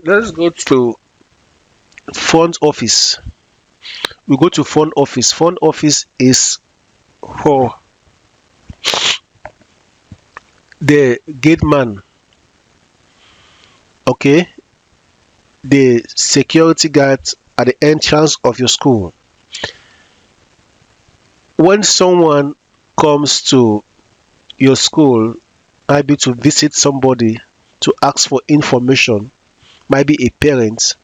Let's go to front office. We go to front office. Front office is for the gate man, okay, the security guard at the entrance of your school. When someone comes to your school, maybe to visit somebody, to ask for information, might be a parent,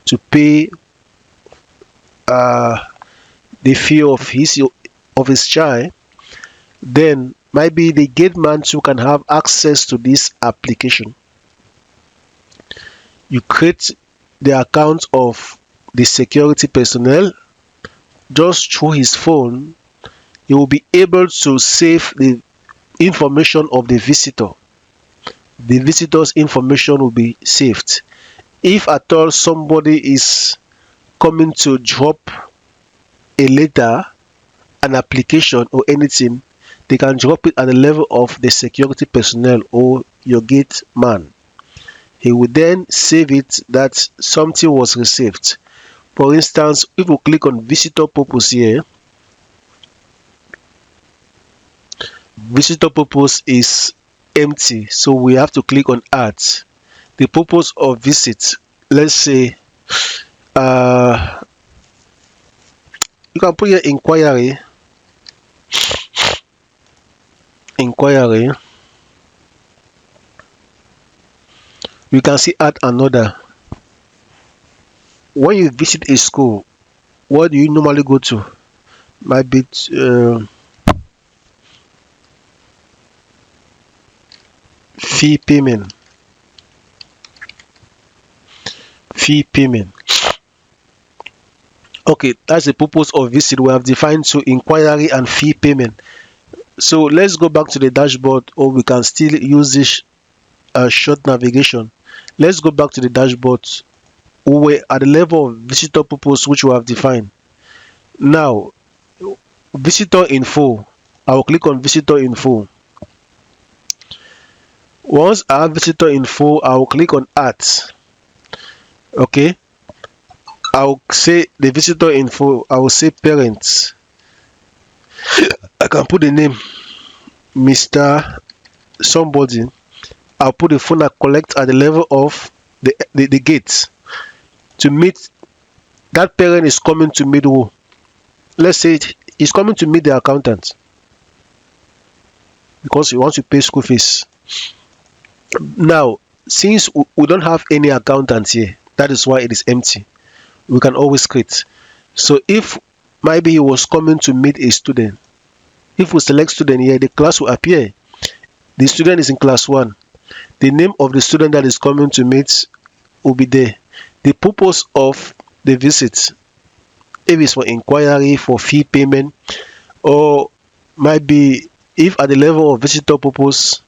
to pay uh, the fee of his child, then maybe the gate man too can have access to this application. You create the account of the security personnel just through his phone. He will be able to save the information of the visitor. The visitor's information will be saved. If at all somebody is coming to drop a letter, an application, or anything, they can drop it at the level of the security personnel or your gate man. He will then save it that something was received. For instance, if we click on visitor purpose here, visitor purpose is empty, so we have to click on add. The purpose of visit, let's say, uh, you can put here inquiry. You can see add another. When you visit a school, what do you normally go to? Might be fee payment. Fee payment. Okay, that's the purpose of visit. We have defined to inquiry and fee payment. So let's go back to the dashboard, or we can still use this short navigation. Let's go back to the dashboard. We were at the level of visitor purpose, which we have defined. Now, visitor info. I will click on visitor info. Once I have visitor info, I will click on add. Okay, I will say the visitor info. I will say parents. I can put the name Mr. somebody. I'll put the phone I collect at the level of the gate to meet. That parent is coming to meet who? Let's say he's coming to meet the accountant because he wants to pay school fees. Now, since we don't have any accountant here, that is why it is empty. We can always create. So if maybe he was coming to meet a student, if we select student here, the class will appear. The student is in class 1. The name of the student that is coming to meet will be there. The purpose of the visit, if it's for inquiry, for fee payment, or might be if at the level of visitor purpose,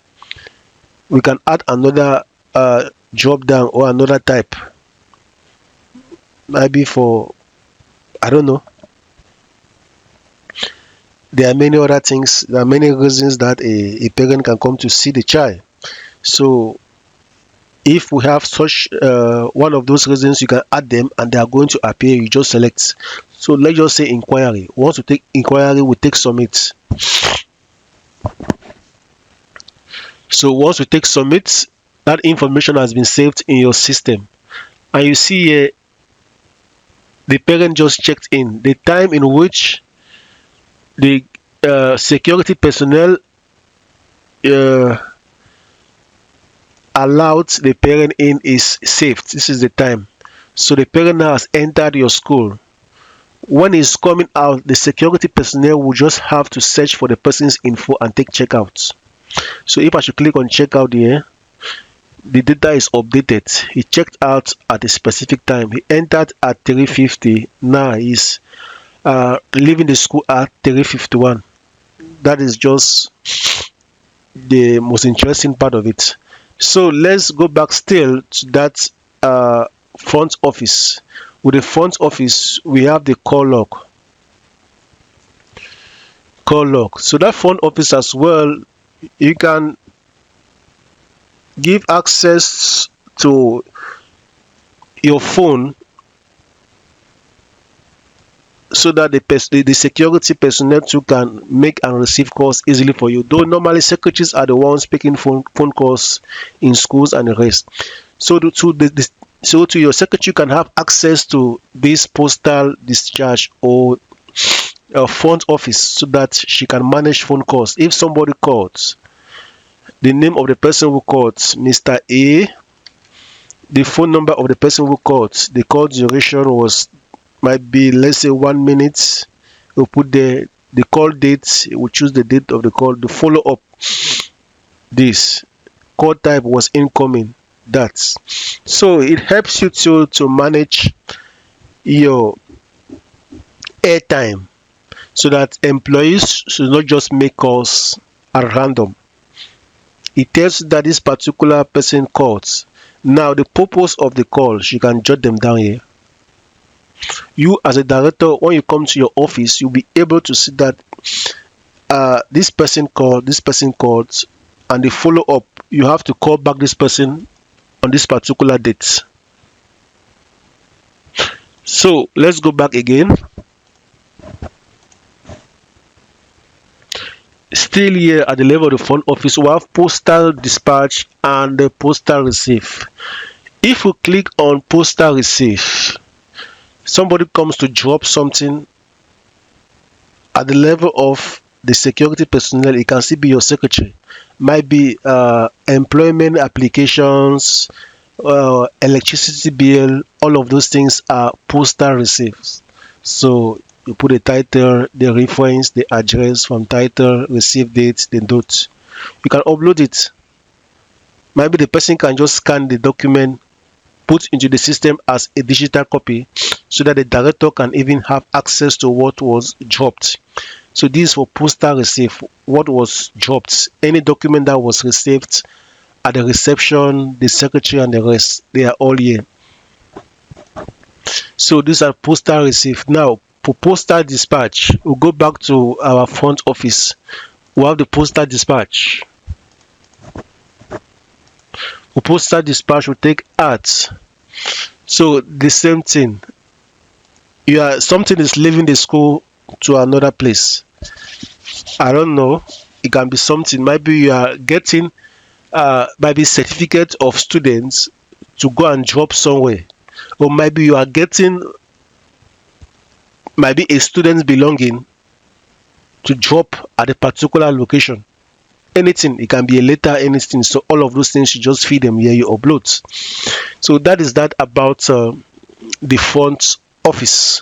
we can add another drop down or another type. Maybe for, I don't know. There are many other things. There are many reasons that a parent can come to see the child. So if we have such one of those reasons, you can add them and they are going to appear. You just select. So let's just say inquiry. Once we take inquiry, we take submit. So once we take submit, that information has been saved in your system. And you see here, the parent just checked in. The time in which the security personnel allowed the parent in is saved. This is the time. So the parent now has entered your school. When he's coming out, the security personnel will just have to search for the person's info and take checkout. So if I should click on checkout here, the data is updated. He checked out at a specific time. He entered at 3:50. Now he's leaving the school at 3:51. That is just the most interesting part of it. So let's go back still to that front office. With the front office, we have the call log. Call log. So that front office as well, you can give access to your phone so that the security personnel too can make and receive calls easily for you. Though normally secretaries are the ones picking phone calls in schools and the rest. So to your secretary can have access to this postal discharge or front office so that she can manage phone calls. If somebody calls, the name of the person who called, Mr. A, the phone number of the person who called, the call duration was might be, let's say, 1 minute. We'll put the call date, we'll choose the date of the call, the follow up, this call type was incoming, that. So it helps you to manage your airtime so that employees should not just make calls at random. It tells you that this particular person calls. Now the purpose of the call, you can jot them down here. You as a director, when you come to your office, you'll be able to see that this person called, and the follow up, you have to call back this person on this particular date. So let's go back again. Still here at the level of the front office, we have postal dispatch and the postal receive. If we click on postal receive, somebody comes to drop something at the level of the security personnel. It can still be your secretary, might be employment applications, electricity bill. All of those things are postal receipts. So you put the title, the reference, the address from title, receive date, the note. You can upload it. Maybe the person can just scan the document, put into the system as a digital copy so that the director can even have access to what was dropped. So this is for postal receipt, what was dropped, any document that was received at the reception, the secretary and the rest, they are all here. So these are postal receipt. Now for postal dispatch, we'll go back to our front office. We have the postal dispatch. For postal dispatch, we take ads. So the same thing. Something is leaving the school to another place. I don't know. It can be something. Maybe you are getting maybe certificate of students to go and drop somewhere, or maybe you are getting maybe a student's belonging to drop at a particular location. Anything, it can be a letter, anything. So all of those things, you just feed them here, you upload. So that is that about the front office.